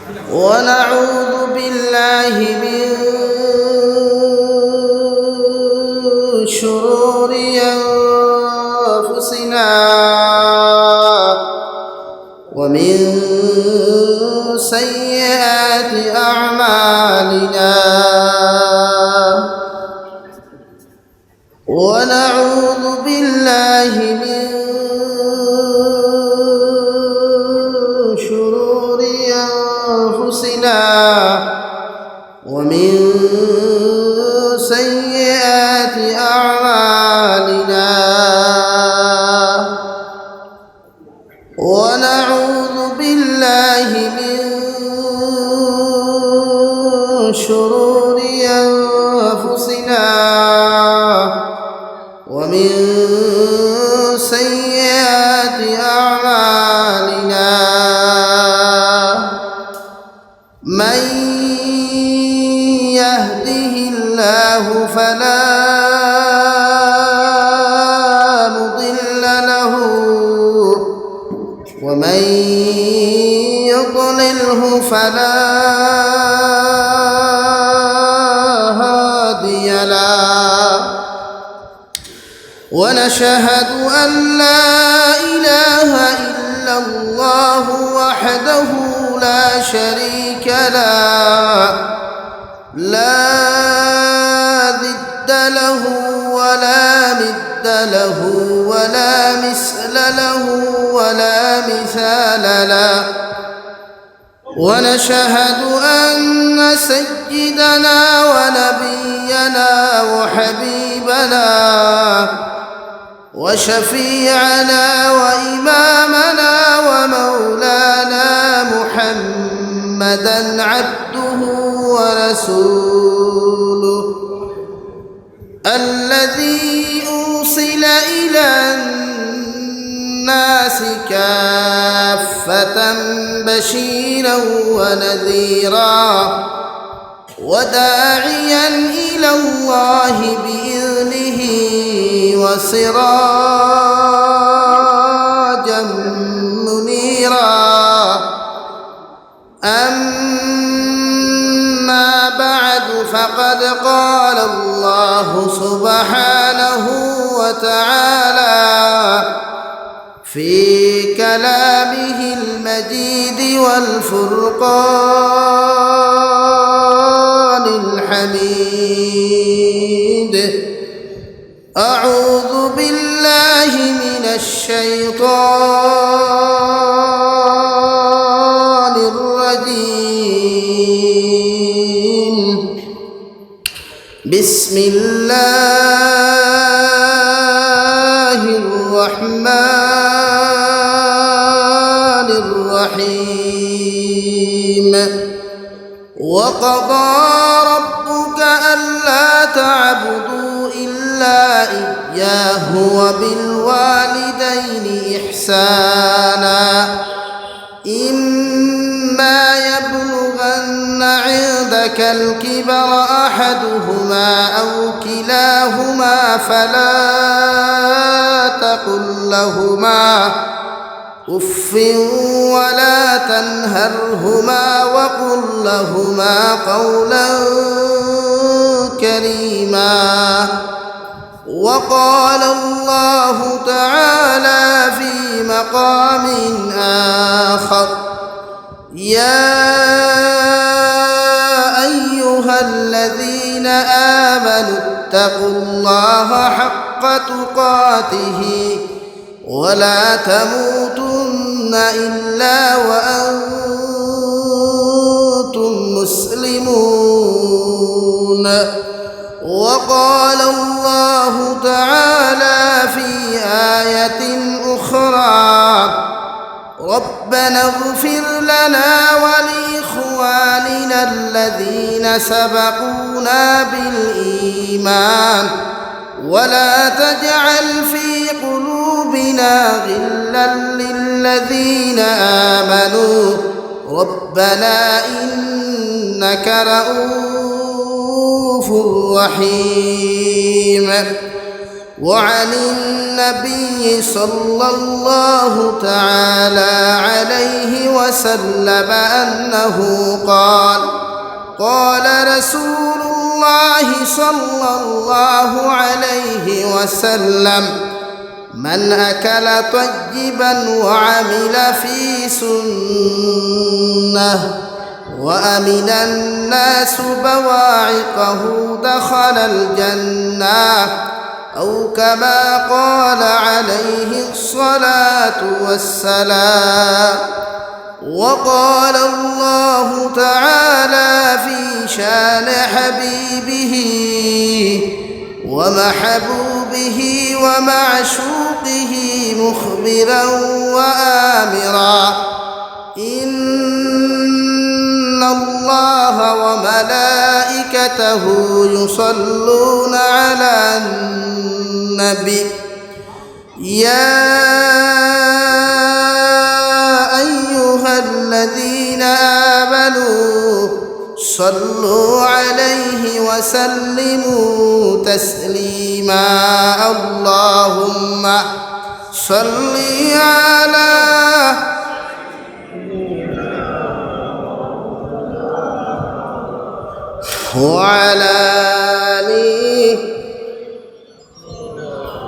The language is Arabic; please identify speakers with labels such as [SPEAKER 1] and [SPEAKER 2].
[SPEAKER 1] ونعوذ بالله من شرور أنفسنا ومن سيئات أعمالنا ونعوذ بالله من شرور أنفسنا ومن سيئات أعمالنا ونعوذ بالله من شرور أنفسنا ومن سيئات أعمالنا من يهده الله فلا مضل له ومن يضلله فلا هادي له ونشهد أن لا إله إلا الله وحده لا شريك له لا ضد له ولا ند له ولا مثل له ولا مثال له ونشهد أن سيدنا ونبينا وحبيبنا وشفيعنا وإمامنا ومولانا محمدًا عبده ورسوله الذي أرسل إلى الناس كافة بشيرا ونذيرا وداعيا إلى الله بإذنه وسراجا منيرا أما بعد فقد قال الله سبحانه وتعالى في كلامه المجيد والفرقان الحميد أعوذ بالله من الشيطان الرجيم بسم الله الرحمن الرحيم وقضى ربك ألا تعبدوا إلا إياه وبالوالدين إحسانا إما يبلغن عندك الكبر أحدهما أو كلاهما فلا تقل لهما أف ولا تنهرهما وقل لهما قولا كريما وقال الله تعالى في مقام آخر يا أيها الذين آمنوا اتقوا الله حق تقاته ولا تموتن إلا وأنتم مسلمون وقال الله تعالى في آية أخرى ربنا اغفر لنا ولإخواننا الذين سبقونا بالإيمان ولا تجعل في قلوبنا غلا للذين آمنوا ربنا إنك رؤوف رحيم وعن النبي صلى الله تعالى عليه وسلم أنه قال: قال رسول الله صلى الله عليه وسلم: من أكل طيبا وعمل في سنة وأمن الناس بواعقه دخل الجنة، أو كما قال عليه الصلاة والسلام. وقال الله تعالى في شان حبيبه ومحبوبه ومعشوقه مخبرا وآمرا: إن الله وملائكته يصلون على النبي يا أيها الذين آمنوا صلوا عليه وسلموا تسليما. اللهم صل وعلى